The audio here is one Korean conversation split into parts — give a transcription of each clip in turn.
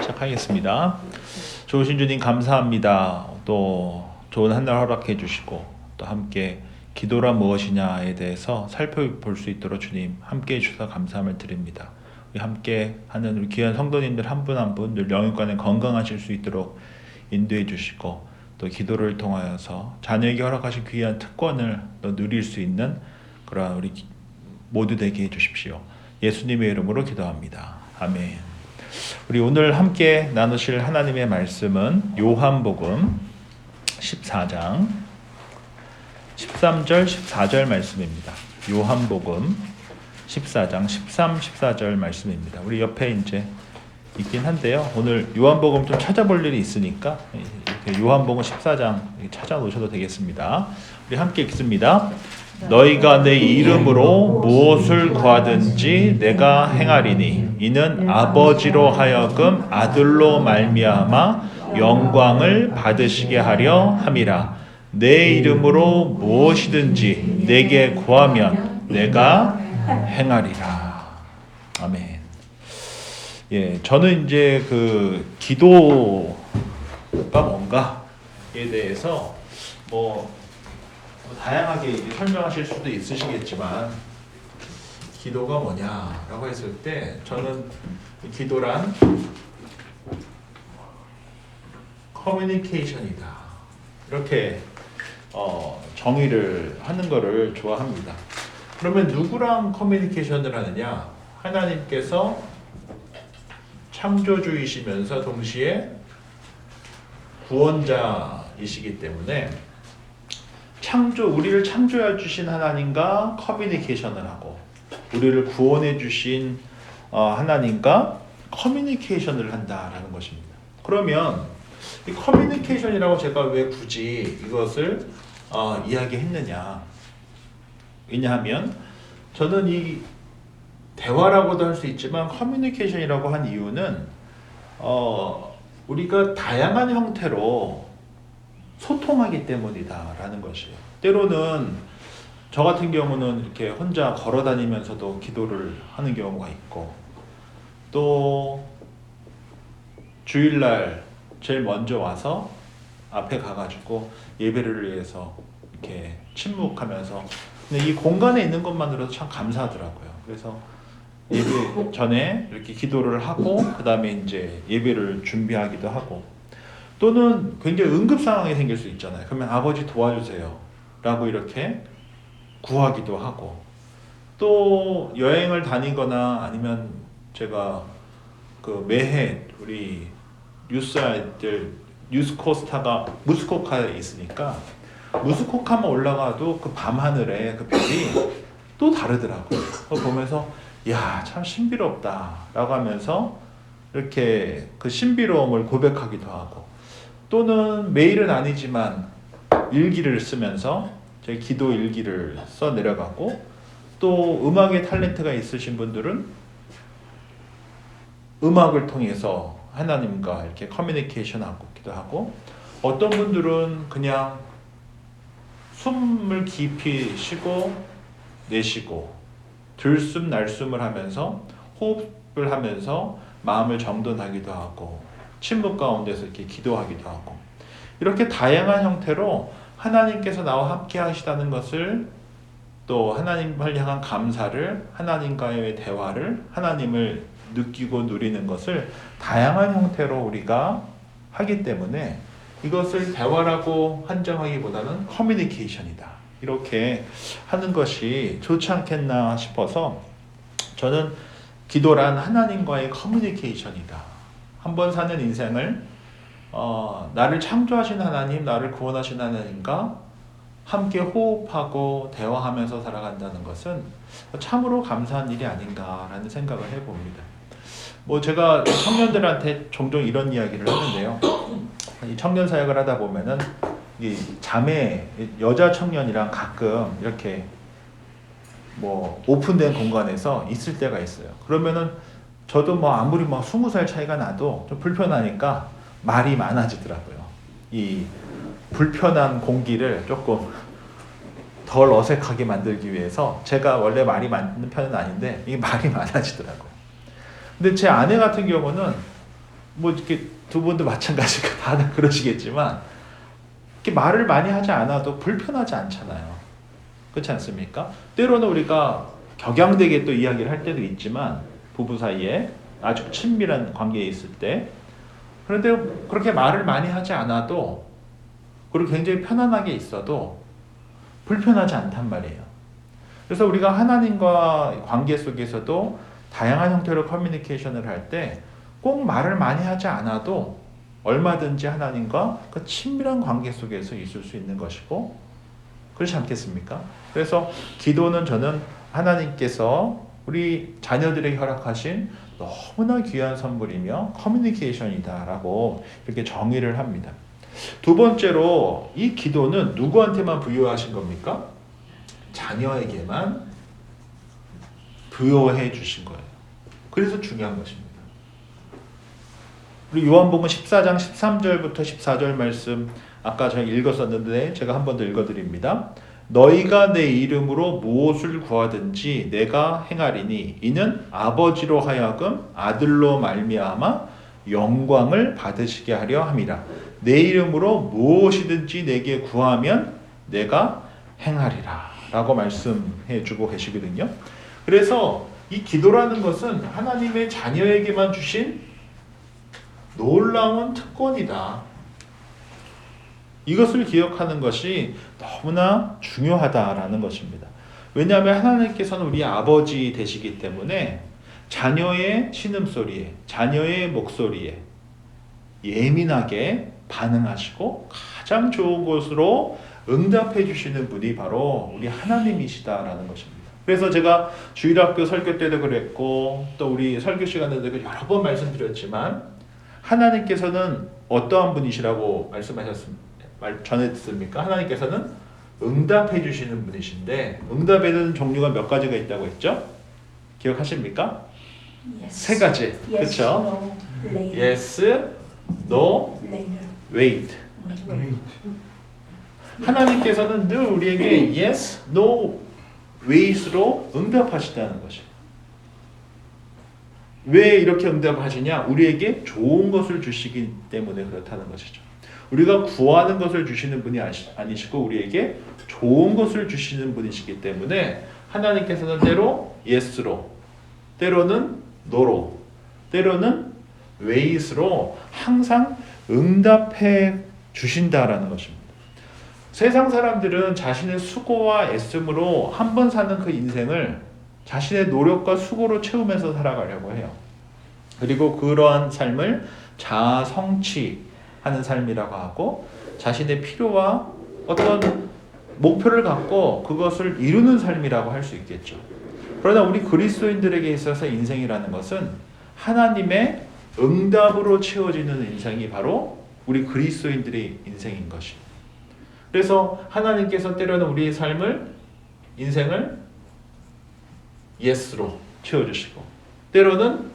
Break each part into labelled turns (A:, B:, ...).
A: 시작하겠습니다. 좋으신 주님 감사합니다. 또 좋은 한 날 허락해 주시고 또 함께 기도란 무엇이냐에 대해서 살펴볼 수 있도록 주님 함께 해주셔서 감사함을 드립니다. 우리 함께 하는 우리 귀한 성도님들 한 분 한 분 늘 영육간에 건강하실 수 있도록 인도해 주시고 또 기도를 통하여서 자녀에게 허락하신 귀한 특권을 또 누릴 수 있는 그러한 우리 모두 되게 해 주십시오. 예수님의 이름으로 기도합니다. 아멘. 우리 오늘 함께 나누실 하나님의 말씀은 요한복음 14장 13절 14절 말씀입니다. 요한복음 14장 13, 14절 말씀입니다. 우리 옆에 이제 있긴 한데요. 오늘 요한복음 좀 찾아볼 일이 있으니까 요한복음 14장 찾아놓으셔도 되겠습니다. 우리 함께 읽습니다. 너희가 내 이름으로 무엇을 구하든지 내가 행하리니 이는 아버지로 하여금 아들로 말미암아 영광을 받으시게 하려 함이라. 내 이름으로 무엇이든지 내게 구하면 내가 행하리라. 아멘. 예, 저는 이제 그 기도가 뭔가에 대해서 다양하게 설명하실 수도 있으시겠지만 기도가 뭐냐라고 했을 때 저는 기도란 커뮤니케이션이다 이렇게 정의를 하는 거를 좋아합니다. 그러면 누구랑 커뮤니케이션을 하느냐? 하나님께서 창조주이시면서 동시에 구원자이시기 때문에 우리를 창조해 주신 하나님과 커뮤니케이션을 하고 우리를 구원해 주신 하나님과 커뮤니케이션을 한다라는 것입니다. 그러면 이 커뮤니케이션이라고 제가 왜 굳이 이것을 이야기했느냐? 왜냐하면 저는 이 대화라고도 할 수 있지만 커뮤니케이션이라고 한 이유는 우리가 다양한 형태로 소통하기 때문이다라는 것이에요. 때로는 저 같은 경우는 이렇게 혼자 걸어 다니면서도 기도를 하는 경우가 있고 또 주일날 제일 먼저 와서 앞에 가가지고 예배를 위해서 이렇게 침묵하면서 근데 이 공간에 있는 것만으로도 참 감사하더라고요. 그래서 예배 전에 이렇게 기도를 하고 그 다음에 이제 예배를 준비하기도 하고 또는 굉장히 응급 상황이 생길 수 있잖아요. 그러면 아버지 도와주세요 라고 이렇게 구하기도 하고 또 여행을 다니거나 아니면 제가 그 매해 우리 뉴스아이들 뉴스코스타가 무스코카에 있으니까 무스코카만 올라가도 그 밤하늘에 그 별이 또 다르더라고요. 그거 보면서 야, 참 신비롭다 라고 하면서 이렇게 그 신비로움을 고백하기도 하고 또는 매일은 아니지만 일기를 쓰면서 제 기도 일기를 써 내려가고 또 음악의 탤런트가 있으신 분들은 음악을 통해서 하나님과 이렇게 커뮤니케이션 하기도 하고 어떤 분들은 그냥 숨을 깊이 쉬고 내쉬고 들숨 날숨을 하면서 호흡을 하면서 마음을 정돈하기도 하고 침묵 가운데서 이렇게 기도하기도 하고 이렇게 다양한 형태로 하나님께서 나와 함께 하시다는 것을 또 하나님을 향한 감사를 하나님과의 대화를 하나님을 느끼고 누리는 것을 다양한 형태로 우리가 하기 때문에 이것을 대화라고 한정하기보다는 커뮤니케이션이다 이렇게 하는 것이 좋지 않겠나 싶어서 저는 기도란 하나님과의 커뮤니케이션이다. 한번 사는 인생을 나를 창조하신 하나님, 나를 구원하신 하나님과 함께 호흡하고 대화하면서 살아간다는 것은 참으로 감사한 일이 아닌가라는 생각을 해봅니다. 제가 청년들한테 종종 이런 이야기를 하는데요. 이 청년 사역을 하다 보면은 이 자매 여자 청년이랑 가끔 이렇게 오픈된 공간에서 있을 때가 있어요. 그러면은 저도 아무리 20살 차이가 나도 좀 불편하니까 말이 많아지더라고요. 이 불편한 공기를 조금 덜 어색하게 만들기 위해서 제가 원래 말이 많은 편은 아닌데 이게 말이 많아지더라고요. 근데 제 아내 같은 경우는 뭐 이렇게 두 분도 마찬가지고 다들 그러시겠지만 이렇게 말을 많이 하지 않아도 불편하지 않잖아요. 그렇지 않습니까? 때로는 우리가 격양되게 또 이야기를 할 때도 있지만 부부 사이에 아주 친밀한 관계에 있을 때 그런데 그렇게 말을 많이 하지 않아도 그리고 굉장히 편안하게 있어도 불편하지 않단 말이에요. 그래서 우리가 하나님과 관계 속에서도 다양한 형태로 커뮤니케이션을 할 때 꼭 말을 많이 하지 않아도 얼마든지 하나님과 그 친밀한 관계 속에서 있을 수 있는 것이고 그렇지 않겠습니까? 그래서 기도는 저는 하나님께서 우리 자녀들에게 허락하신 너무나 귀한 선물이며 커뮤니케이션이다라고 이렇게 정의를 합니다. 두 번째로 이 기도는 누구한테만 부여하신 겁니까? 자녀에게만 부여해 주신 거예요. 그래서 중요한 것입니다. 우리 요한복음 14장 13절부터 14절 말씀 아까 제가 읽었었는데 제가 한 번 더 읽어드립니다. 너희가 내 이름으로 무엇을 구하든지 내가 행하리니 이는 아버지로 하여금 아들로 말미암아 영광을 받으시게 하려 함이라. 내 이름으로 무엇이든지 내게 구하면 내가 행하리라 라고 말씀해 주고 계시거든요. 그래서 이 기도라는 것은 하나님의 자녀에게만 주신 놀라운 특권이다. 이것을 기억하는 것이 너무나 중요하다라는 것입니다. 왜냐하면 하나님께서는 우리 아버지 되시기 때문에 자녀의 신음소리에, 자녀의 목소리에 예민하게 반응하시고 가장 좋은 곳으로 응답해 주시는 분이 바로 우리 하나님이시다라는 것입니다. 그래서 제가 주일학교 설교 때도 그랬고 또 우리 설교 시간에도 여러 번 말씀드렸지만 하나님께서는 어떠한 분이시라고 전했습니까? 하나님께서는 응답해 주시는 분이신데 응답에는 종류가 몇 가지가 있다고 했죠? 기억하십니까?
B: Yes.
A: 세 가지.
B: Yes,
A: 그렇죠?
B: no, later.
A: Yes, no,
B: Later.
A: wait.
B: Wait.
A: 하나님께서는 늘 우리에게 yes, no, wait로 응답하시다는 것이에요. 왜 이렇게 응답하시냐? 우리에게 좋은 것을 주시기 때문에 그렇다는 것이죠. 우리가 구하는 것을 주시는 분이 아니시고 우리에게 좋은 것을 주시는 분이시기 때문에 하나님께서는 때로 yes로, 때로는 no로, 때로는 wait로 항상 응답해 주신다라는 것입니다. 세상 사람들은 자신의 수고와 애씀으로 한 번 사는 그 인생을 자신의 노력과 수고로 채우면서 살아가려고 해요. 그리고 그러한 삶을 자아 성취하는 삶이라고 하고 자신의 필요와 어떤 목표를 갖고 그것을 이루는 삶이라고 할 수 있겠죠. 그러나 우리 그리스도인들에게 있어서 인생이라는 것은 하나님의 응답으로 채워지는 인생이 바로 우리 그리스도인들의 인생인 것입니다. 그래서 하나님께서 때로는 우리의 삶을 인생을 yes로 채워주시고 때로는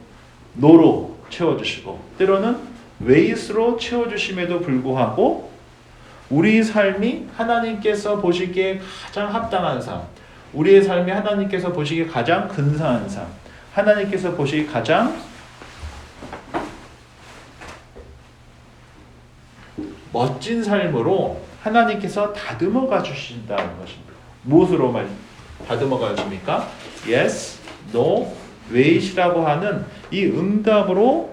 A: no로 채워주시고 때로는 wait로 채워주심에도 불구하고 우리 삶이 하나님께서 보시기에 가장 합당한 삶, 우리의 삶이 하나님께서 보시기에 가장 근사한 삶, 하나님께서 보시기에 가장 멋진 삶으로 하나님께서 다듬어가 주신다는 것입니다. 무엇으로 다듬어가 주십니까? Yes, no, wait이라고 하는 이 응답으로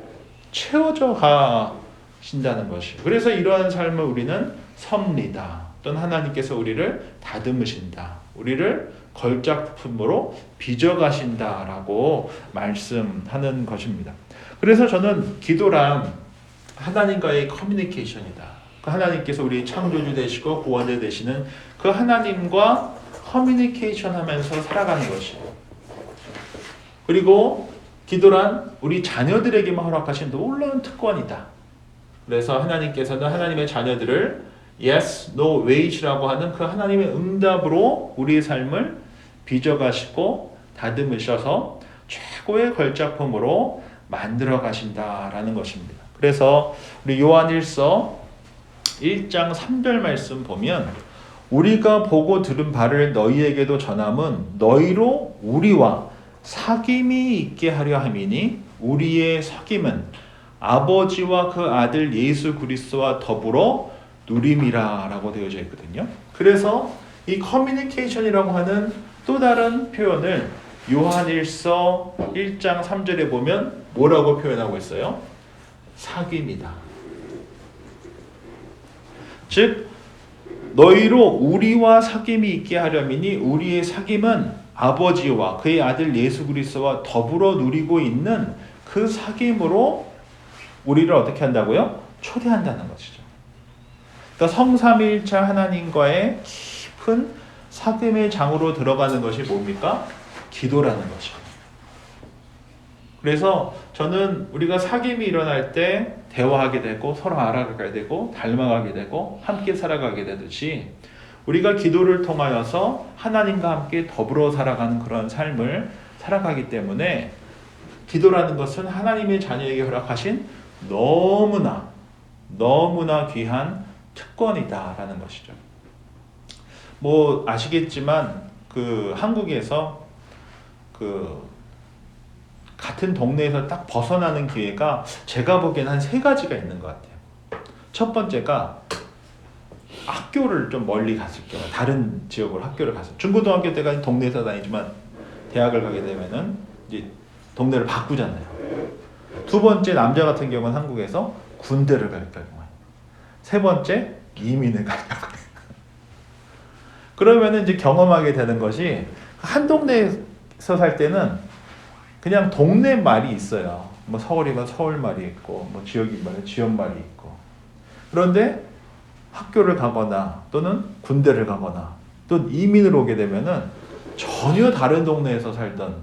A: 채워져 가신다는 것이에요. 그래서 이러한 삶을 우리는 섭리다. 또는 하나님께서 우리를 다듬으신다. 우리를 걸작품으로 빚어가신다라고 말씀하는 것입니다. 그래서 저는 기도란 하나님과의 커뮤니케이션이다. 그 하나님께서 우리 창조주 되시고 구원자 되시는 그 하나님과 커뮤니케이션 하면서 살아가는 것이에요. 그리고 기도란 우리 자녀들에게만 허락하신 놀라운 특권이다. 그래서 하나님께서는 하나님의 자녀들을 yes, no, wait이라고 하는 그 하나님의 응답으로 우리의 삶을 빚어가시고 다듬으셔서 최고의 걸작품으로 만들어 가신다라는 것입니다. 그래서 우리 요한일서 1장 3절 말씀 보면 우리가 보고 들은 바를 너희에게도 전함은 너희로 우리와 사귐이 있게 하려 함이니 우리의 사귐은 아버지와 그 아들 예수 그리스도와 더불어 누림이라 라고 되어져 있거든요. 그래서 이 커뮤니케이션이라고 하는 또 다른 표현을 요한일서 1장 3절에 보면 뭐라고 표현하고 있어요? 사귐이다. 즉 너희로 우리와 사귐이 있게 하려미니 우리의 사귐은 아버지와 그의 아들 예수 그리스도와 더불어 누리고 있는 그 사귐으로 우리를 어떻게 한다고요? 초대한다는 것이죠. 그러니까 성삼위일체 하나님과의 깊은 사귐의 장으로 들어가는 것이 뭡니까? 기도라는 것이죠. 그래서 저는 우리가 사귐이 일어날 때 대화하게 되고 서로 알아가게 되고 닮아가게 되고 함께 살아가게 되듯이 우리가 기도를 통하여서 하나님과 함께 더불어 살아가는 그런 삶을 살아가기 때문에 기도라는 것은 하나님의 자녀에게 허락하신 너무나 귀한 특권이다라는 것이죠. 뭐 아시겠지만 그 한국에서 그 같은 동네에서 딱 벗어나는 기회가 제가 보기에는 한 3가지가 있는 것 같아요. 첫 번째가 학교를 좀 멀리 갔을 경우, 다른 지역으로 학교를 가서 중고등학교 때까지 동네에서 다니지만 대학을 가게 되면은 이제 동네를 바꾸잖아요. 두 번째, 남자 같은 경우는 한국에서 군대를 갈 경우. 세 번째, 이민을 갈 경우. 그러면은 이제 경험하게 되는 것이 한 동네에서 살 때는 그냥 동네 말이 있어요. 뭐 서울이면 서울 말이 있고, 뭐 지역이면 지역 말이 있고. 그런데 학교를 가거나 또는 군대를 가거나 또 이민을 오게 되면은 전혀 다른 동네에서 살던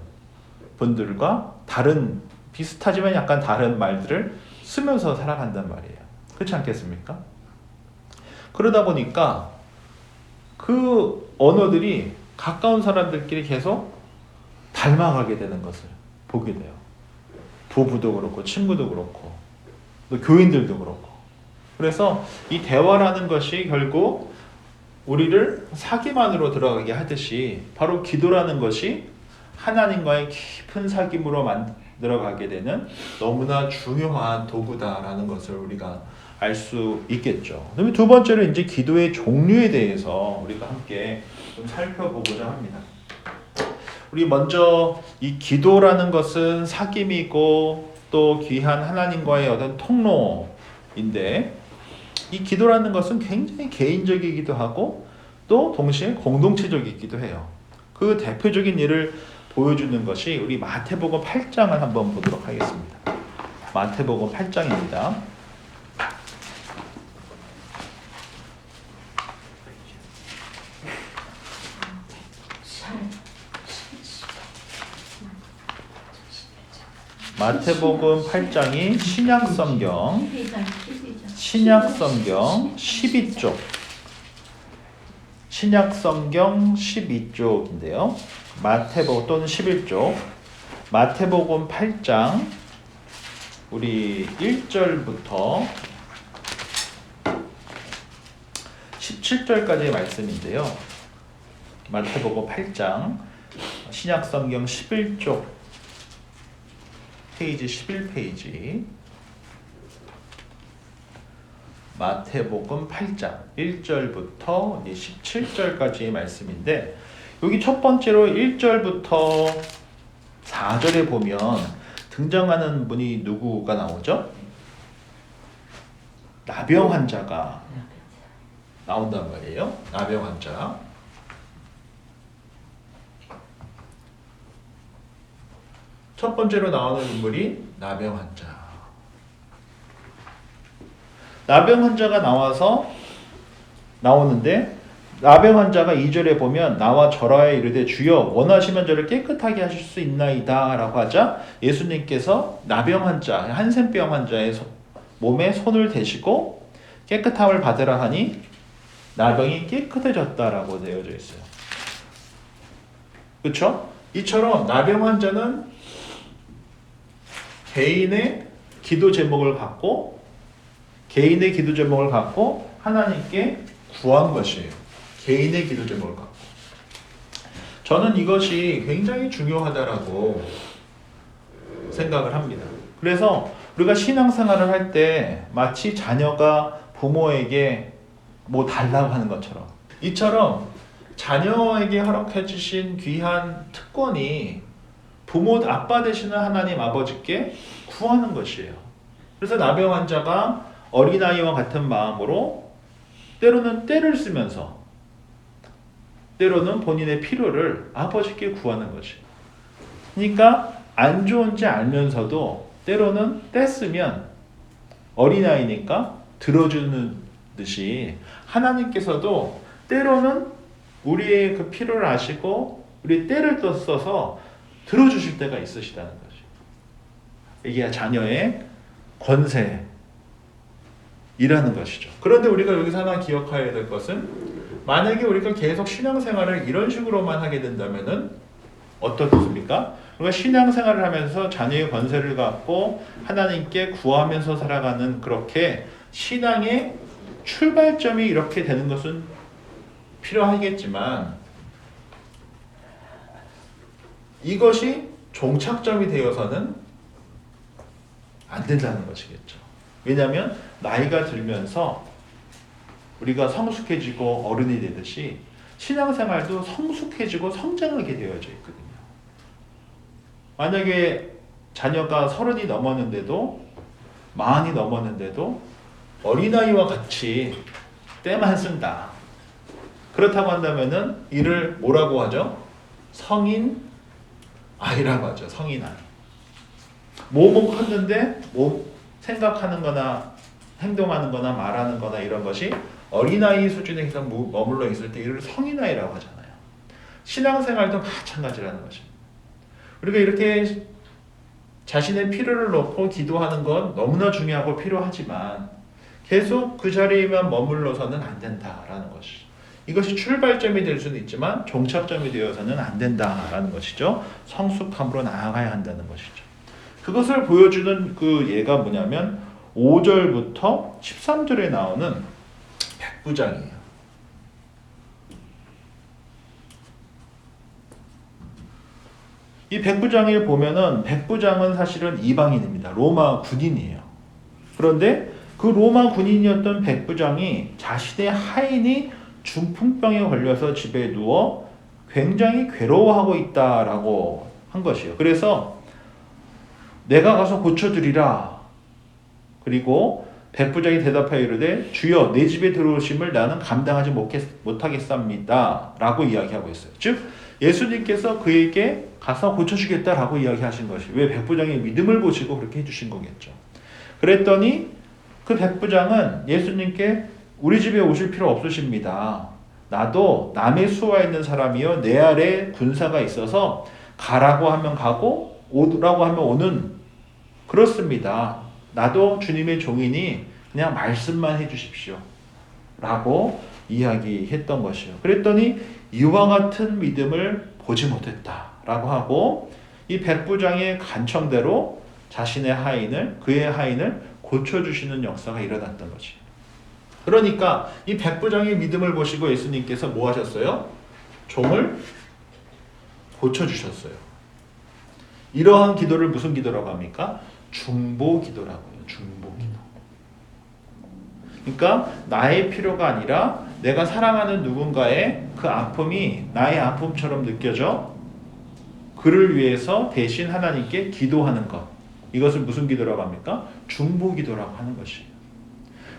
A: 분들과 다른 비슷하지만 약간 다른 말들을 쓰면서 살아간단 말이에요. 그렇지 않겠습니까? 그러다 보니까 그 언어들이 가까운 사람들끼리 계속 닮아가게 되는 것을 보게 돼요. 부부도 그렇고 친구도 그렇고 또 교인들도 그렇고. 그래서 이 대화라는 것이 결국 우리를 사귐 안으로 들어가게 하듯이 바로 기도라는 것이 하나님과의 깊은 사귐으로 만들어가게 되는 너무나 중요한 도구다라는 것을 우리가 알 수 있겠죠. 그다음에 두 번째로 이제 기도의 종류에 대해서 우리가 함께 좀 살펴보고자 합니다. 우리 먼저 이 기도라는 것은 사귐이고 또 귀한 하나님과의 어떤 통로인데 이 기도라는 것은 굉장히 개인적이기도 하고 또 동시에 공동체적이기도 해요. 그 대표적인 예를 보여주는 것이 우리 마태복음 8장을 한번 보도록 하겠습니다. 마태복음 8장입니다. 마태복음 8장이 신약성경 12쪽 신약성경 12쪽인데요. 마태복음 또는 11쪽 마태복음 8장 우리 1절부터 17절까지의 말씀인데요. 마태복음 8장 신약성경 11쪽 페이지 11페이지 마태복음 8장 1절부터 17절까지의 말씀인데 여기 첫 번째로 1절부터 4절에 보면 등장하는 분이 누구가 나오죠? 나병 환자가 나온단 말이에요. 나병 환자. 첫 번째로 나오는 인물이 나병 환자. 나병 환자가 나오는데 나병 환자가 2절에 보면 나와 절하여 이르되 주여 원하시면 저를 깨끗하게 하실 수 있나이다 라고 하자 예수님께서 나병 환자, 한센병 환자의 몸에 손을 대시고 깨끗함을 받으라 하니 나병이 깨끗해졌다라고 되어져 있어요. 그렇죠? 이처럼 나병 환자는 개인의 기도 제목을 갖고 하나님께 구한 것이에요. 개인의 기도 제목을 갖고. 저는 이것이 굉장히 중요하다라고 생각을 합니다. 그래서 우리가 신앙생활을 할 때 마치 자녀가 부모에게 뭐 달라고 하는 것처럼, 이처럼 자녀에게 허락해 주신 귀한 특권이 부모 아빠 되시는 하나님 아버지께 구하는 것이에요. 그래서 나병 환자가 어린아이와 같은 마음으로 때로는 때를 쓰면서 때로는 본인의 필요를 아버지께 구하는 것이에요. 그러니까 안 좋은지 알면서도 때로는 때 쓰면 어린아이니까 들어주는 듯이 하나님께서도 때로는 우리의 그 필요를 아시고 우리 때를 써서 들어주실 때가 있으시다는 거죠. 이게 자녀의 권세이라는 것이죠. 그런데 우리가 여기서 하나 기억해야 될 것은, 만약에 우리가 계속 신앙생활을 이런 식으로만 하게 된다면은 어떻습니까? 우리가 신앙생활을 하면서 자녀의 권세를 갖고 하나님께 구하면서 살아가는, 그렇게 신앙의 출발점이 이렇게 되는 것은 필요하겠지만 이것이 종착점이 되어서는 안 된다는 것이겠죠. 왜냐하면 나이가 들면서 우리가 성숙해지고 어른이 되듯이 신앙생활도 성숙해지고 성장하게 되어져 있거든요. 만약에 자녀가 30이 넘었는데도, 40이 넘었는데도 어린아이와 같이 때만 쓴다. 그렇다고 한다면은 이를 뭐라고 하죠? 성인 아이라고 하죠. 성인 아이. 뭐뭐 컸는데 뭐 생각하는 거나 행동하는 거나 말하는 거나 이런 것이 어린아이 수준에 머물러 있을 때 이를 성인 아이라고 하잖아요. 신앙생활도 마찬가지라는 것입니다. 우리가 이렇게 자신의 필요를 놓고 기도하는 건 너무나 중요하고 필요하지만 계속 그 자리에만 머물러서는 안 된다라는 것이죠. 이것이 출발점이 될 수는 있지만 종착점이 되어서는 안 된다라는 것이죠. 성숙함으로 나아가야 한다는 것이죠. 그것을 보여주는 그 예가 뭐냐면 5절부터 13절에 나오는 백부장이에요. 이 백부장에 보면은 백부장은 사실은 이방인입니다. 로마 군인이에요. 그런데 그 로마 군인이었던 백부장이 자신의 하인이 중풍병에 걸려서 집에 누워 굉장히 괴로워하고 있다라고 한 것이에요. 그래서 내가 가서 고쳐주리라. 그리고 백부장이 대답하여 이르되 주여 내 집에 들어오심을 나는 감당하지 못하겠습니다 라고 이야기하고 있어요. 즉 예수님께서 그에게 가서 고쳐주겠다라고 이야기하신 것이, 왜 백부장의 믿음을 보시고 그렇게 해주신 거겠죠. 그랬더니 그 백부장은 예수님께 우리 집에 오실 필요 없으십니다. 나도 남의 수하에 있는 사람이요 내 아래 군사가 있어서 가라고 하면 가고 오라고 하면 오는, 그렇습니다. 나도 주님의 종이니 그냥 말씀만 해주십시오 라고 이야기했던 것이요. 그랬더니 이와 같은 믿음을 보지 못했다라고 하고 이 백부장의 간청대로 그의 하인을 고쳐주시는 역사가 일어났던 것이에요. 그러니까 이 백부장의 믿음을 보시고 예수님께서 뭐 하셨어요? 종을 고쳐주셨어요. 이러한 기도를 무슨 기도라고 합니까? 중보기도라고 해요. 중보기도. 그러니까 나의 필요가 아니라 내가 사랑하는 누군가의 그 아픔이 나의 아픔처럼 느껴져 그를 위해서 대신 하나님께 기도하는 것. 이것을 무슨 기도라고 합니까? 중보기도라고 하는 것이에요.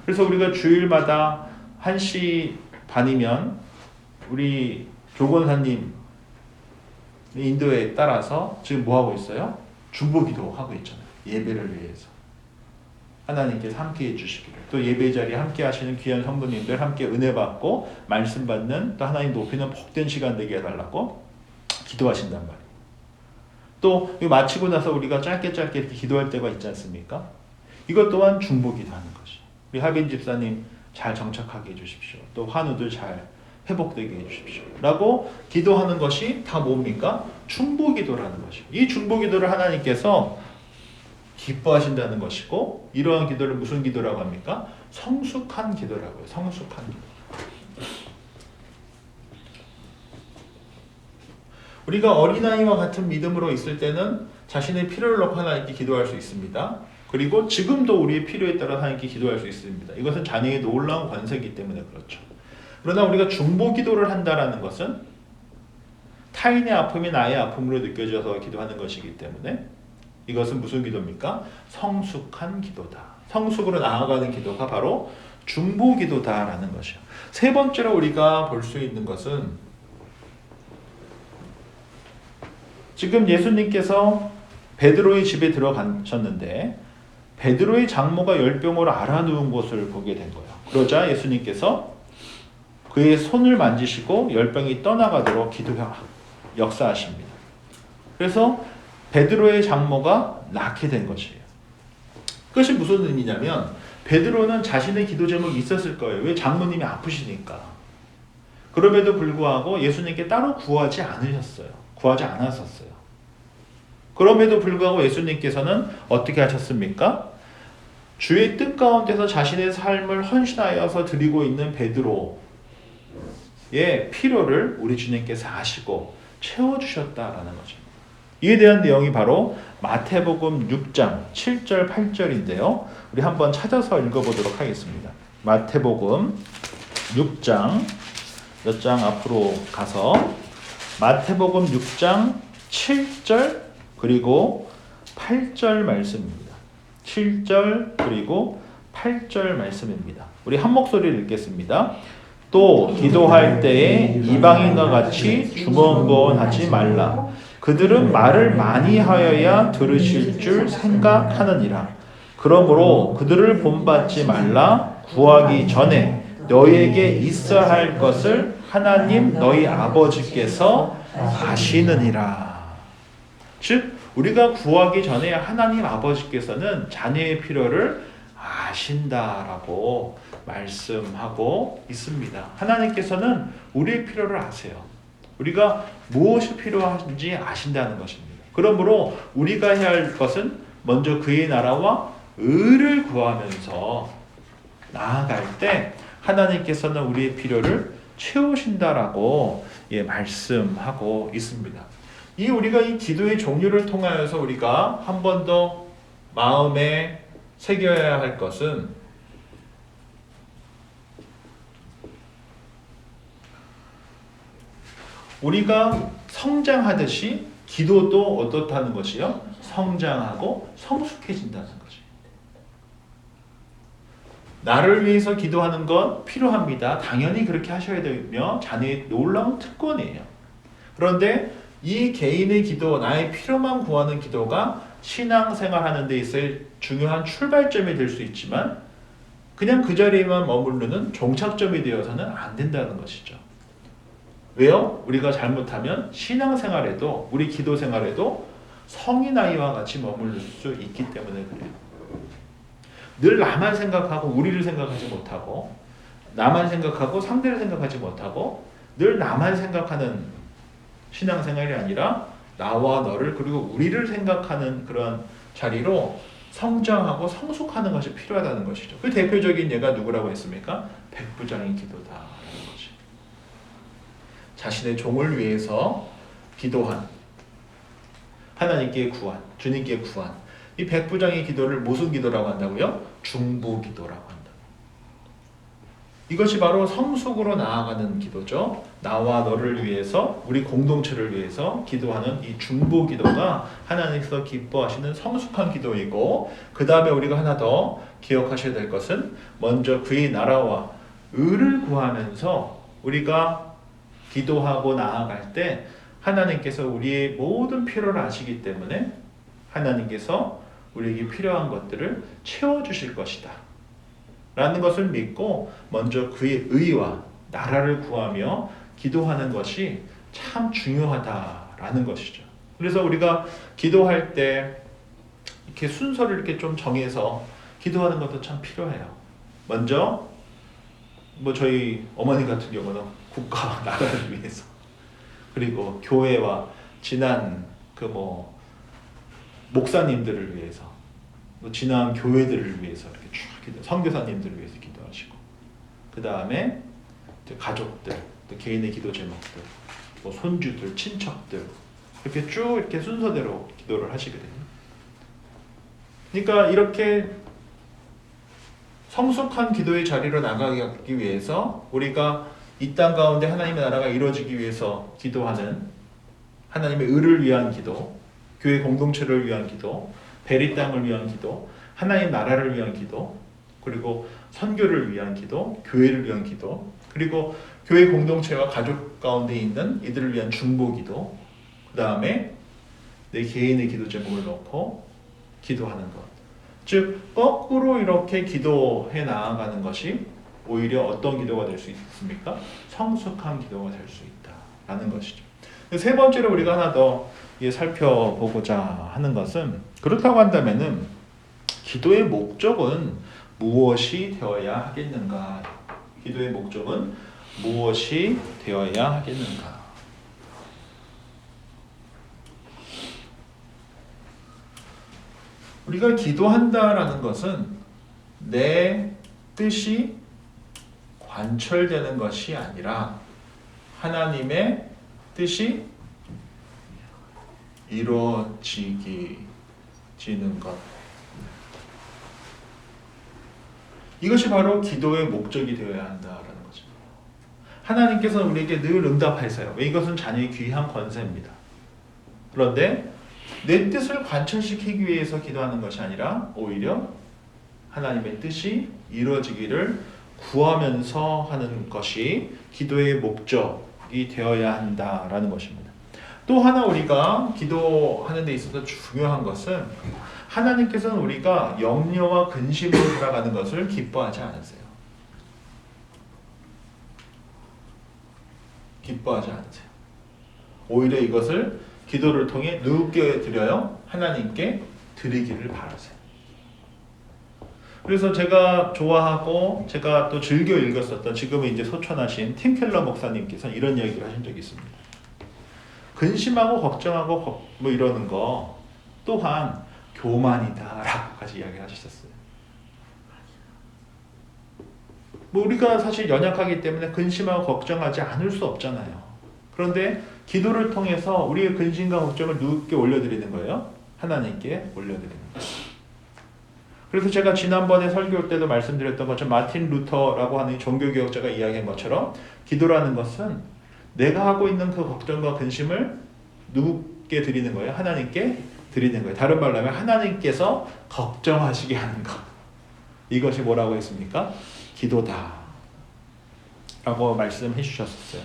A: 그래서 우리가 주일마다 1시 반이면 우리 조권사님 인도에 따라서 지금 뭐 하고 있어요? 중보기도 하고 있잖아요. 예배를 위해서. 하나님께서 함께 해주시기를. 또 예배 자리에 함께 하시는 귀한 성도님들 함께 은혜 받고 말씀 받는, 또 하나님 높이는 복된 시간 되게 해달라고 기도하신단 말이에요. 또 마치고 나서 우리가 짧게 이렇게 기도할 때가 있지 않습니까? 이것 또한 중보기도 하는 것이에요. 우리 하빈 집사님 잘 정착하게 해주십시오. 또 환우들 잘 회복되게 해주십시오 라고 기도하는 것이 다 뭡니까? 중보기도라는 것이에요. 이 중보기도를 하나님께서 기뻐하신다는 것이고, 이러한 기도를 무슨 기도라고 합니까? 성숙한 기도라고요. 성숙한 기도. 우리가 어린아이와 같은 믿음으로 있을 때는 자신의 필요를 놓고 하나님께 기도할 수 있습니다. 그리고 지금도 우리의 필요에 따라 하나님께 기도할 수 있습니다. 이것은 자녀의 놀라운 권세이기 때문에 그렇죠. 그러나 우리가 중보 기도를 한다라는 것은 타인의 아픔이 나의 아픔으로 느껴져서 기도하는 것이기 때문에 이것은 무슨 기도입니까? 성숙한 기도다. 성숙으로 나아가는 기도가 바로 중보 기도다라는 것이요. 세 번째로 우리가 볼 수 있는 것은 지금 예수님께서 베드로의 집에 들어가셨는데 베드로의 장모가 열병으로 앓아누운 것을 보게 된 거예요. 그러자 예수님께서 그의 손을 만지시고 열병이 떠나가도록 역사하십니다. 그래서 베드로의 장모가 낫게 된 것이에요. 그것이 무슨 의미냐면 베드로는 자신의 기도 제목이 있었을 거예요. 왜? 장모님이 아프시니까. 그럼에도 불구하고 예수님께 따로 구하지 않으셨어요. 구하지 않았었어요. 그럼에도 불구하고 예수님께서는 어떻게 하셨습니까? 주의 뜻 가운데서 자신의 삶을 헌신하여서 드리고 있는 베드로의 필요를 우리 주님께서 아시고 채워주셨다라는 거죠. 이에 대한 내용이 바로 마태복음 6장 7절 8절인데요. 우리 한번 찾아서 읽어보도록 하겠습니다. 마태복음 6장 몇 장 앞으로 가서 마태복음 6장 7절 그리고 8절 말씀입니다. 7절 그리고 8절 말씀입니다. 우리 한 목소리를 읽겠습니다. 또 기도할 때에 이방인과 같이 주먹언하지 말라. 그들은 말을 많이 하여야 들으실 줄 생각하느니라. 그러므로 그들을 본받지 말라. 구하기 전에 너희에게 있어야 할 것을 하나님 너희 아버지께서 아시느니라. 즉 우리가 구하기 전에 하나님 아버지께서는 자녀의 필요를 아신다라고 말씀하고 있습니다. 하나님께서는 우리의 필요를 아세요. 우리가 무엇이 필요한지 아신다는 것입니다. 그러므로 우리가 해야 할 것은 먼저 그의 나라와 의를 구하면서 나아갈 때 하나님께서는 우리의 필요를 채우신다라고 말씀하고 있습니다. 우리가 이 기도의 종류를 통하여서 우리가 한 번 더 마음에 새겨야 할 것은 우리가 성장하듯이 기도도 어떻다는 것이요? 성장하고 성숙해진다는 거죠. 나를 위해서 기도하는 건 필요합니다. 당연히 그렇게 하셔야 되며 자녀의 놀라운 특권이에요. 그런데 이 개인의 기도, 나의 필요만 구하는 기도가 신앙생활하는 데 있을 중요한 출발점이 될 수 있지만 그냥 그 자리에만 머무르는 종착점이 되어서는 안 된다는 것이죠. 왜요? 우리가 잘못하면 신앙생활에도 우리 기도생활에도 성인아이와 같이 머무를 수 있기 때문에 그래요. 늘 나만 생각하고 우리를 생각하지 못하고 나만 생각하고 상대를 생각하지 못하고 늘 나만 생각하는 신앙생활이 아니라 나와 너를 그리고 우리를 생각하는 그런 자리로 성장하고 성숙하는 것이 필요하다는 것이죠. 그 대표적인 예가 누구라고 했습니까? 백부장의 기도다라는 거죠. 자신의 종을 위해서 기도한 하나님께 구한 주님께 구한 이 백부장의 기도를 무슨 기도라고 한다고요? 중보 기도라고 한다. 이것이 바로 성숙으로 나아가는 기도죠. 나와 너를 위해서 우리 공동체를 위해서 기도하는 이 중보 기도가 하나님께서 기뻐하시는 성숙한 기도이고 그 다음에 우리가 하나 더 기억하셔야 될 것은 먼저 그의 나라와 의를 구하면서 우리가 기도하고 나아갈 때 하나님께서 우리의 모든 필요를 아시기 때문에 하나님께서 우리에게 필요한 것들을 채워주실 것이다 라는 것을 믿고 먼저 그의 의와 나라를 구하며 기도하는 것이 참 중요하다라는 것이죠. 그래서 우리가 기도할 때 이렇게 순서를 이렇게 좀 정해서 기도하는 것도 참 필요해요. 먼저 저희 어머니 같은 경우는 국가 나라를 위해서 그리고 교회와 지난 목사님들을 위해서 지난 교회들을 위해서 이렇게 쭉 기도, 선교사님들을 위해서 기도하시고 그 다음에 가족들, 또 개인의 기도 제목들, 손주들, 친척들 이렇게 쭉 이렇게 순서대로 기도를 하시거든요. 그러니까 이렇게 성숙한 기도의 자리로 나가기 위해서 우리가 이 땅 가운데 하나님의 나라가 이루어지기 위해서 기도하는 하나님의 의를 위한 기도, 교회 공동체를 위한 기도, 베리 땅을 위한 기도, 하나님 나라를 위한 기도, 그리고 선교를 위한 기도, 교회를 위한 기도, 그리고 교회 공동체와 가족 가운데 있는 이들을 위한 중보 기도, 그 다음에 내 개인의 기도 제목을 넣고 기도하는 것. 즉 거꾸로 이렇게 기도해 나아가는 것이 오히려 어떤 기도가 될 수 있습니까? 성숙한 기도가 될 수 있다라는 것이죠. 세 번째로 우리가 하나 더 살펴보고자 하는 것은, 그렇다고 한다면은 기도의 목적은 무엇이 되어야 하겠는가? 기도의 목적은 무엇이 되어야 하겠는가? 우리가 기도한다라는 것은 내 뜻이 관철되는 것이 아니라 하나님의 뜻이 이루어지는 것. 이것이 바로 기도의 목적이 되어야 한다라는 거죠. 하나님께서는 우리에게 늘 응답하세요. 왜? 이것은 자녀의 귀한 권세입니다. 그런데 내 뜻을 관철시키기 위해서 기도하는 것이 아니라 오히려 하나님의 뜻이 이루어지기를 구하면서 하는 것이 기도의 목적이 되어야 한다라는 것입니다. 또 하나 우리가 기도하는 데 있어서 중요한 것은, 하나님께서는 우리가 염려와 근심으로 돌아가는 것을 기뻐하지 않으세요. 기뻐하지 않으세요. 오히려 이것을 기도를 통해 누구께 드려요? 하나님께 드리기를 바라세요. 그래서 제가 좋아하고 제가 또 즐겨 읽었었던, 지금은 이제 소천하신 팀 켈러 목사님께서 이런 얘기를 하신 적이 있습니다. 근심하고 걱정하고 뭐 이러는 거 또한 교만이다라고까지 이야기를 하셨어요. 뭐 우리가 사실 연약하기 때문에 근심하고 걱정하지 않을 수 없잖아요. 그런데 기도를 통해서 우리의 근심과 걱정을 누구께 올려드리는 거예요? 하나님께 올려드리는 거예요. 그래서 제가 지난번에 설교할 때도 말씀드렸던 것처럼 마틴 루터라고 하는 종교개혁자가 이야기한 것처럼 기도라는 것은 내가 하고 있는 그 걱정과 근심을 누구께 드리는 거예요? 하나님께 드리는 거예요. 다른 말로 하면 하나님께서 걱정하시게 하는 것. 이것이 뭐라고 했습니까? 기도다 라고 말씀해 주셨어요.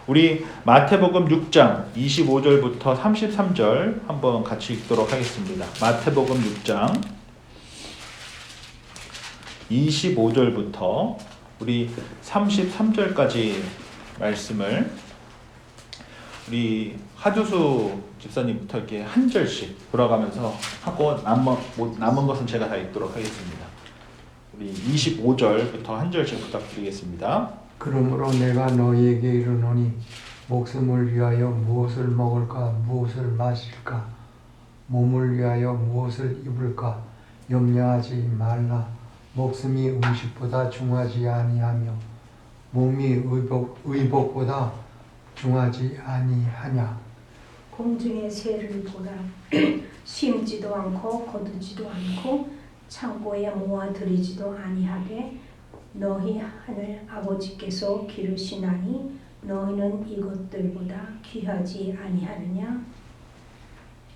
A: 우리 마태복음 6장 25절부터 33절 한번 같이 읽도록 하겠습니다. 마태복음 6장 25절부터 우리 33절까지 말씀을 우리 하두수 집사님부터 이렇게 한 절씩 돌아가면서 하고 남은 것은 제가 다 읽도록 하겠습니다. 우리 25절부터 한 절씩 부탁드리겠습니다.
B: 그러므로 내가 너희에게 이르노니 목숨을 위하여 무엇을 먹을까 무엇을 마실까 몸을 위하여 무엇을 입을까 염려하지 말라. 목숨이 음식보다 중하지 아니하며 몸이 의복보다 중하지 아니하냐.
C: 공중의 새를 보라. 심지도 않고 거두지도 않고 창고에 모아들이지도 아니하게 너희 하늘 아버지께서 기르시나니 너희는 이것들보다 귀하지 아니하느냐.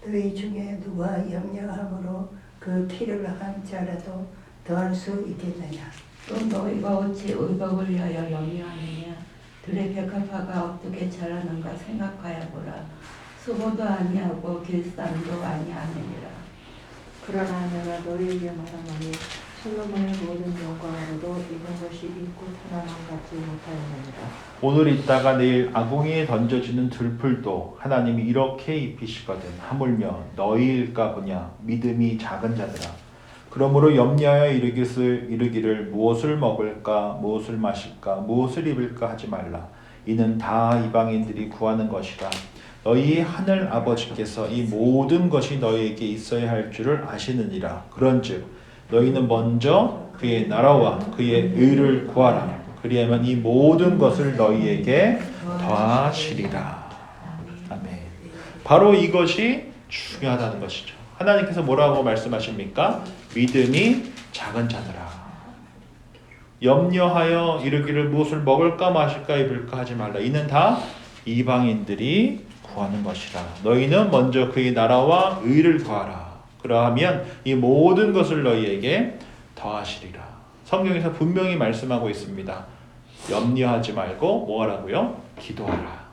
D: 너희 중에 누가 염려함으로 그 키를 한 자라도 더할 수 있겠느냐.
E: 또 너희가 어찌 의복을 위하여 염려하느냐. 들의 백합화가 어떻게 자라는가 생각하여 보라. 수고도 아니하고 길쌈도 아니하느니라.
F: 그러나 내가 너희에게 말하노니 솔로몬의 모든 영광으로도 이런 것이 있고 하나만 갖지 못하였느니라.
A: 오늘 있다가 내일 아궁이에 던져지는 들풀도 하나님이 이렇게 입히시거든 하물며 너희일까 보냐. 믿음이 작은 자들아. 그러므로 염려하여 이르기를 무엇을 먹을까 무엇을 마실까 무엇을 입을까 하지 말라. 이는 다 이방인들이 구하는 것이라. 너희 하늘 아버지께서 이 모든 것이 너희에게 있어야 할 줄을 아시느니라. 그런즉 너희는 먼저 그의 나라와 그의 의를 구하라. 그리하면 이 모든 것을 너희에게 더하시리라. 아멘. 바로 이것이 중요하다는 것이죠. 하나님께서 뭐라고 말씀하십니까? 믿음이 작은 자들아, 염려하여 이르기를 무엇을 먹을까 마실까 입을까 하지 말라. 이는 다 이방인들이 구하는 것이라. 너희는 먼저 그의 나라와 의를 구하라. 그러하면 이 모든 것을 너희에게 더하시리라. 성경에서 분명히 말씀하고 있습니다. 염려하지 말고 뭐 하라고요? 기도하라.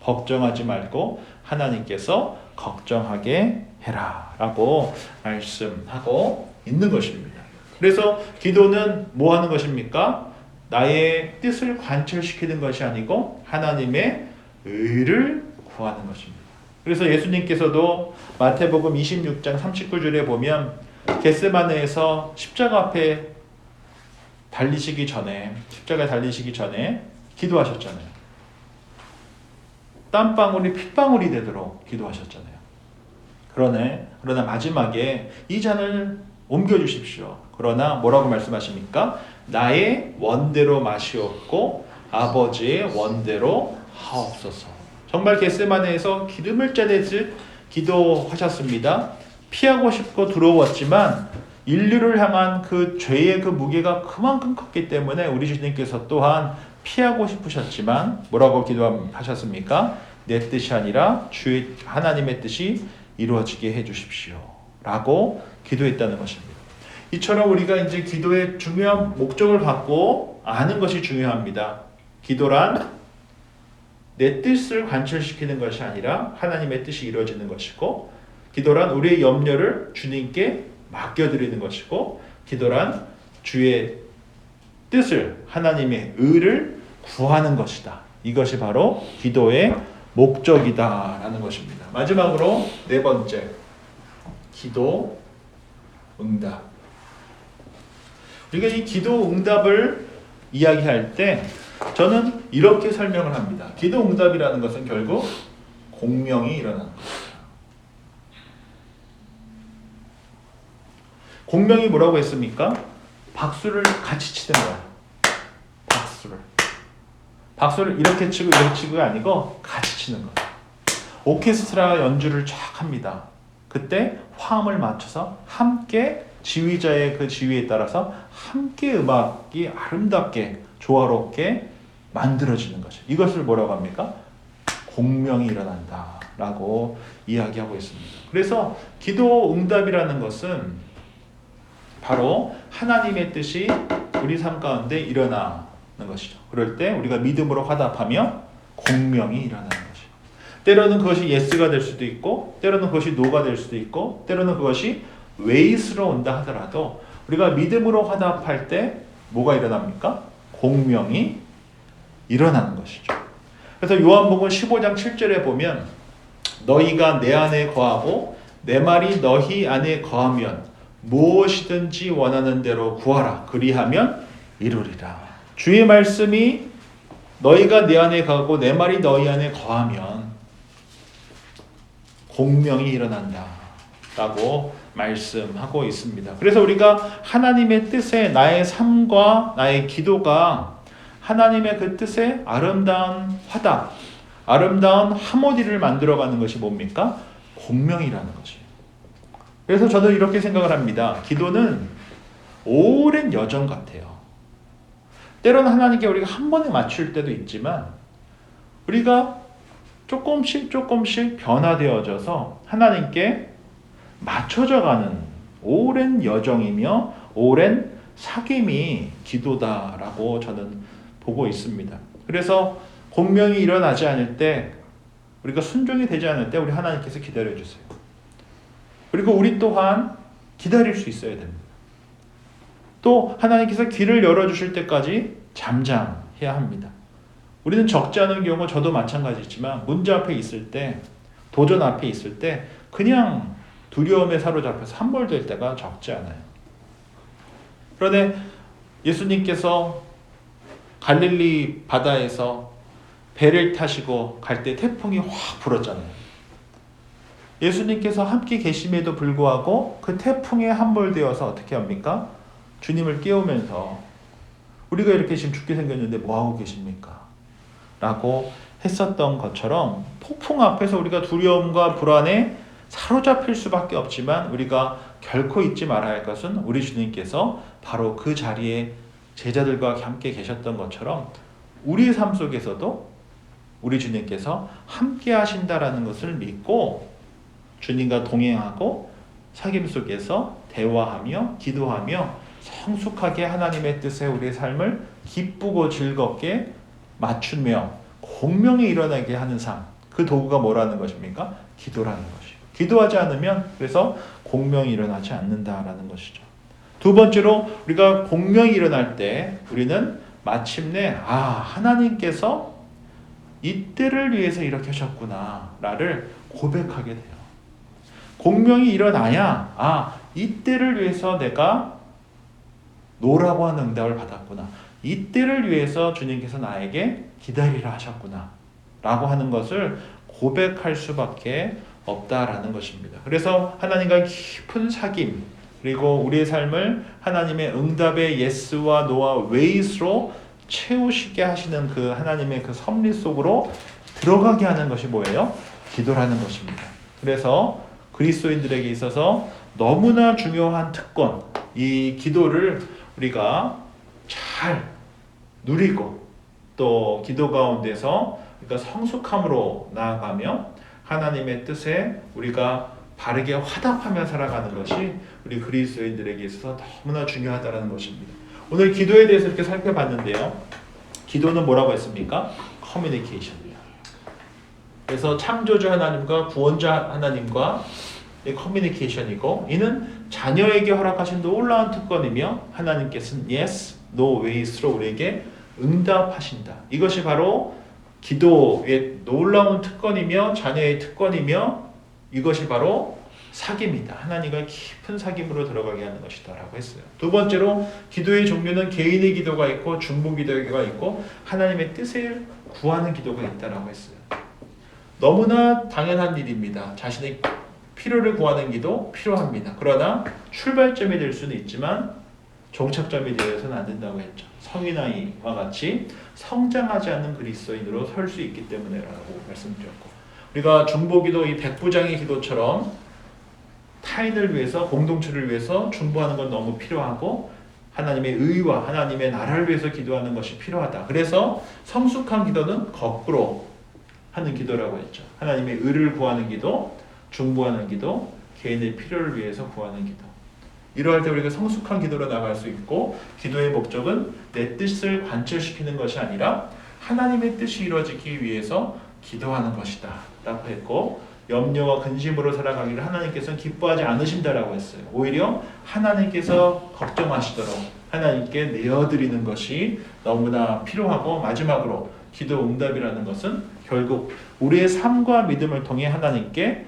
A: 걱정하지 말고 하나님께서 걱정하게 해라 라고 말씀하고 있는 것입니다. 그래서 기도는 뭐 하는 것입니까? 나의 뜻을 관철시키는 것이 아니고 하나님의 의를 구하는 것입니다. 그래서 예수님께서도 마태복음 26장 39절에 보면 겟세마네에서 십자가에 달리시기 전에 기도하셨잖아요. 땀방울이 핏방울이 되도록 기도하셨잖아요. 그러나 마지막에 이 잔을 옮겨주십시오. 그러나 뭐라고 말씀하십니까? 나의 원대로 마시옵고 아버지의 원대로 하옵소서. 정말 겟세마네에서 기름을 짜내듯 기도하셨습니다. 피하고 싶고 두려웠지만 인류를 향한 그 죄의 그 무게가 그만큼 컸기 때문에 우리 주님께서 또한 피하고 싶으셨지만 뭐라고 기도하셨습니까? 내 뜻이 아니라 주의 하나님의 뜻이 이루어지게 해주십시오 라고 기도했다는 것입니다. 이처럼 우리가 이제 기도의 중요한 목적을 갖고 아는 것이 중요합니다. 기도란 내 뜻을 관철시키는 것이 아니라 하나님의 뜻이 이루어지는 것이고, 기도란 우리의 염려를 주님께 맡겨드리는 것이고, 기도란 주의 뜻을, 하나님의 의를 구하는 것이다. 이것이 바로 기도의 목적이다라는 것입니다. 마지막으로 네 번째, 기도 응답. 우리가 이 기도 응답을 이야기할 때 저는 이렇게 설명을 합니다. 기도 응답이라는 것은 결국 공명이 일어나는 것입니다. 공명이 뭐라고 했습니까? 박수를 같이 치는 거야. 박수를 이렇게 치고 이렇게 치고가 아니고 같이 치는 거야. 오케스트라 연주를 쫙 합니다. 그때 화음을 맞춰서 함께 지휘자의 그 지휘에 따라서 함께 음악이 아름답게 조화롭게 만들어지는 것이, 이것을 뭐라고 합니까? 공명이 일어난다 라고 이야기하고 있습니다. 그래서 기도 응답이라는 것은 바로 하나님의 뜻이 우리 삶 가운데 일어나는 것이죠. 그럴 때 우리가 믿음으로 화답하며 공명이 일어나는 것이죠. 때로는 그것이 예스가 될 수도 있고, 때로는 그것이 노가 될 수도 있고, 때로는 그것이 웨이스로 온다 하더라도 우리가 믿음으로 화답할 때 뭐가 일어납니까? 공명이 일어나는 것이죠. 그래서 요한복음 15장 7절에 보면 너희가 내 안에 거하고 내 말이 너희 안에 거하면 무엇이든지 원하는 대로 구하라. 그리하면 이루리라. 주의 말씀이 너희가 내 안에 거하고 내 말이 너희 안에 거하면 공명이 일어난다 라고 말씀하고 있습니다. 그래서 우리가 하나님의 뜻에 나의 삶과 나의 기도가 하나님의 그 뜻에 아름다운 화답, 아름다운 하모니를 만들어가는 것이 뭡니까? 공명이라는 것이. 그래서 저는 이렇게 생각을 합니다. 기도는 오랜 여정 같아요. 때로는 하나님께 우리가 한 번에 맞출 때도 있지만 우리가 조금씩 변화되어져서 하나님께 맞춰져가는 오랜 여정이며 오랜 사귐이 기도다라고 저는 보고 있습니다. 그래서 공명이 일어나지 않을 때, 우리가 순종이 되지 않을 때 우리 하나님께서 기다려주세요. 그리고 우리 또한 기다릴 수 있어야 됩니다. 또 하나님께서 길을 열어주실 때까지 잠잠해야 합니다. 우리는 적지 않은 경우, 저도 마찬가지지만 문제 앞에 있을 때, 도전 앞에 있을 때 그냥 두려움에 사로잡혀서 함몰될 때가 적지 않아요. 그런데 예수님께서 갈릴리 바다에서 배를 타시고 갈 때 태풍이 확 불었잖아요. 예수님께서 함께 계심에도 불구하고 그 태풍에 함몰되어서 어떻게 합니까? 주님을 깨우면서 우리가 이렇게 지금 죽게 생겼는데 뭐하고 계십니까? 라고 했었던 것처럼 폭풍 앞에서 우리가 두려움과 불안에 사로잡힐 수밖에 없지만 우리가 결코 잊지 말아야 할 것은 우리 주님께서 바로 그 자리에 제자들과 함께 계셨던 것처럼 우리의 삶 속에서도 우리 주님께서 함께 하신다라는 것을 믿고 주님과 동행하고 사귐 속에서 대화하며 기도하며 성숙하게 하나님의 뜻에 우리의 삶을 기쁘고 즐겁게 맞추며 공명이 일어나게 하는 삶, 그 도구가 뭐라는 것입니까? 기도라는 것이고, 기도하지 않으면 그래서 공명이 일어나지 않는다라는 것이죠. 두 번째로 우리가 공명이 일어날 때 우리는 마침내 하나님께서 이 때를 위해서 이렇게 하셨구나 라를 고백하게 돼요. 공명이 일어나야 이 때를 위해서 내가 노라고 하는 응답을 받았구나, 이 때를 위해서 주님께서 나에게 기다리라 하셨구나 라고 하는 것을 고백할 수밖에 없다라는 것입니다. 그래서 하나님과 깊은 사귐, 그리고 우리의 삶을 하나님의 응답의 예스와 노와 웨이스로 채우시게 하시는 그 하나님의 그 섭리 속으로 들어가게 하는 것이 뭐예요? 기도라는 것입니다. 그래서 그리스도인들에게 있어서 너무나 중요한 특권, 이 기도를 우리가 잘 누리고 또 기도 가운데서 그러니까 성숙함으로 나아가며 하나님의 뜻에 우리가 바르게 화답하며 살아가는 것이 우리 그리스도인들에게 있어서 너무나 중요하다는 것입니다. 오늘 기도에 대해서 이렇게 살펴봤는데요. 기도는 뭐라고 했습니까? 커뮤니케이션이에요. 그래서 창조주 하나님과 구원자 하나님과 커뮤니케이션이고, 이는 자녀에게 허락하신 놀라운 특권이며 하나님께서는 yes, no ways로 우리에게 응답하신다. 이것이 바로 기도의 놀라운 특권이며 자녀의 특권이며 이것이 바로 사귐이다. 하나님과 깊은 사귐으로 들어가게 하는 것이다 라고 했어요. 두 번째로 기도의 종류는 개인의 기도가 있고 중보 기도가 있고 하나님의 뜻을 구하는 기도가 있다라고 했어요. 너무나 당연한 일입니다. 자신의 필요를 구하는 기도 필요합니다. 그러나 출발점이 될 수는 있지만 종착점이 되어서는 안 된다고 했죠. 성인아이와 같이 성장하지 않는 그리스도인으로 설 수 있기 때문에라고 말씀드렸고, 우리가 중보기도 이 백부장의 기도처럼 타인을 위해서 공동체를 위해서 중보하는 건 너무 필요하고 하나님의 의와 하나님의 나라를 위해서 기도하는 것이 필요하다. 그래서 성숙한 기도는 거꾸로 하는 기도라고 했죠. 하나님의 의를 구하는 기도, 중보하는 기도, 개인의 필요를 위해서 구하는 기도. 이러할 때 우리가 성숙한 기도로 나갈 수 있고, 기도의 목적은 내 뜻을 관철시키는 것이 아니라 하나님의 뜻이 이루어지기 위해서 기도하는 것이다 라고 했고, 염려와 근심으로 살아가기를 하나님께서는 기뻐하지 않으신다라고 했어요. 오히려 하나님께서 걱정하시도록 하나님께 내어드리는 것이 너무나 필요하고, 마지막으로 기도 응답이라는 것은 결국 우리의 삶과 믿음을 통해 하나님께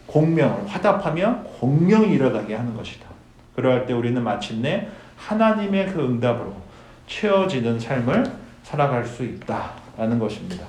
A: 공명을 화답하며 공명이 일어나게 하는 것이다. 그러할 때 우리는 마침내 하나님의 그 응답으로 채워지는 삶을 살아갈 수 있다라는 것입니다.